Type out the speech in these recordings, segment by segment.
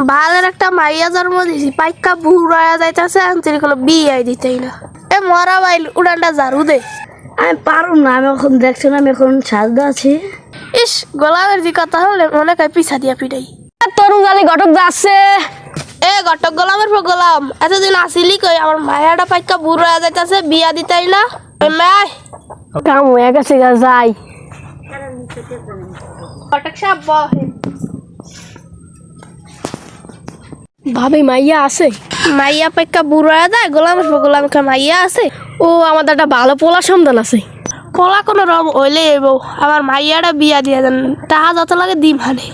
ভালের একটা মাইয়া জন্ম দিছি পাইকা বুড়া যাইতাছে আন্তরিক কোনো বিয়ে দিতেই না। এ মরা বাইল উড়ানটা ঝাড়ু দে। আমি পারুম না, আমি এখন দেখছি না, আমি এখন সাজদা আছি। ইস গোলামের যে কথা হলে মনে হয় পিছা দিয়া পিটাই। তরুণ গালি ঘটক যাচ্ছে। এ ঘটক গোলামের পর গোলাম এতদিন আসিলি কই? আমার মায়াটা পাইকা বুড়া যাইতাছে বিয়া দিতেই না। মাই কাম হয়ে গেছে, যাই। ঘটক সাহেব বহে। ভাবি মাইয়া আছে? মাইয়া পাইকা বুড়া যায় গোলামের পর গোলাম মাইয়া আছে। ও আমাদের একটা ভালো পোলা সন্ধান আছে। পোলা কোনো রকম হইলে এবো আমার মাইয়াটা বিয়া দিয়া দেন, তাহা যত লাগে দিম হানে।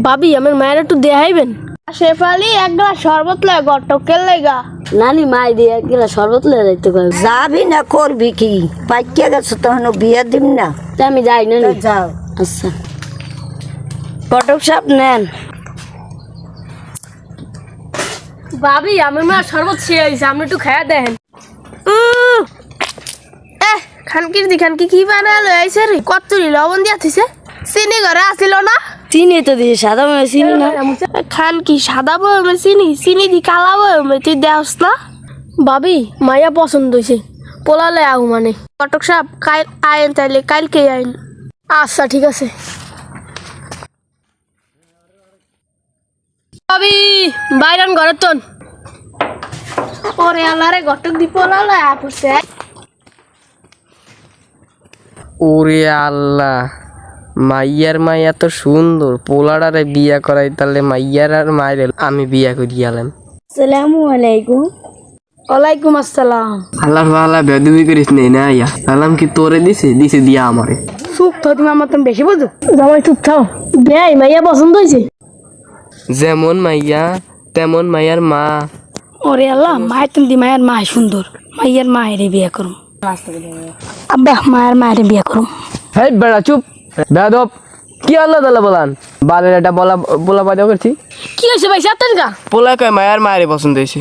ভাবি আমার মায়ের একটু দেখাইবেন। শেফালি এক গ্লাস শরবত লয় ঘটকের লেগা। নানি মাই দিয়ে এক গিলা শরবত লে যাইতে কয়। যাবি না করবি কি? পাইকে গেছো তখন বিয়ে দিম না। তা আমি যাই না। যাও। আচ্ছা ঘটক সাহেব নেন। ভাবি আমার মা শরবত শেষ, আপনি একটু খাইয়া দেখেন। খানকির দি খানকি কি বানালো আইছে রে? কতরি লবণ দিয়া থিছে? চিনি ঘরে আসিল না? চিনি তো দিয়ে সাদা মনে চিনি না। খানকি সাদা বয়মে চিনি দি কালা বয়মে তুই দেওস না? ভাবি মাইয়া পছন্দ হয়েছে, পোলালে আউ মানে। ঘটক সাহেব কাল আইন তাইলে কালকে আইন। আচ্ছা ঠিক আছে। ভাবি বাইরান ঘরের তন। ওরে আল্লাহ রে ঘটক দি পোলালো আপসে। ওরে আল্লাহ, মাইয়ার মাই এত সুন্দর, পোলাডারে বিয়া করাই তাহলে মাইয়ার আর মায়ের আমি বিয়া করি গেলাম। আসসালামু আলাইকুম। ওয়ালাইকুম আসসালাম। আল্লাহ আল্লাহ বেদবি করিস নেই না ইয়া সালাম কি তোরে দিছে দিয়া আমারে। চুপ থাও, তুমি আমার তো বেশি বুঝো। জামাই চুপ থাও। বেয়াই মাইয়া পছন্দ হয়েছে? যেমন মাইয়া তেমন মাইয়ার মা। ওরে আল্লাহ, মায়ের তুমি মায়ের মা সুন্দর, মাইয়ার মায়ের বিয়ে করুম। আব্বা মায়ের মায়ের বিয়ে করুম। হেই বেড়া চুপ বেদব, কি আল্লাহ তাআলা বলান বালের এটা বলা পয়দা করছি। কি হয়েছে ভাই সাতটার গা? পোলা কয় মায়ের মায়ের পছন্দ হয়েছে।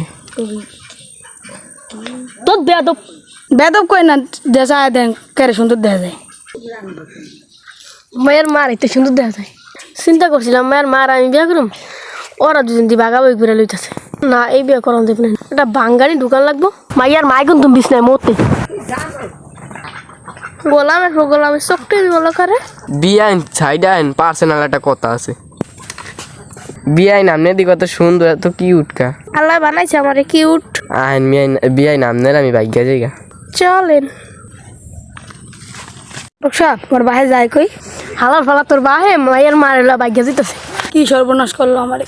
তোর বেদব বেদব কই না, দেশা দেন কেরে সুন্দর দেখা যায়। মায়ের মার এত সুন্দর দেখা যায়। চিন্তা করছিলাম মায়ের মার আমি বিয়ে করুম, ওরা দুজন দি বাগা বই ঘুরে লইতেছে। না এই বিয়ে করান দেব না, একটা বাঙ্গানি ঢুকান লাগবো। মাইয়ার মায় কিন্তু বিছনায় মরতে। গোলামের চোখটি বলো করে। বিয়াইন সাইড আইন পার্সোনাল একটা কথা আছে। বিয়াই নামনে দি কত সুন্দর, এত কিউট কা। আল্লাহ বানাইছে আমারে কিউট। আইন বিয়াই নামনের আমি ভাগ্যা জায়গা। চলেন। আমার বাহে যায় কই? হালার ফালা তোর বাহে মায়ের মারেলা ভাগ্য জিতেছে। কি সর্বনাশ করলো আমারে।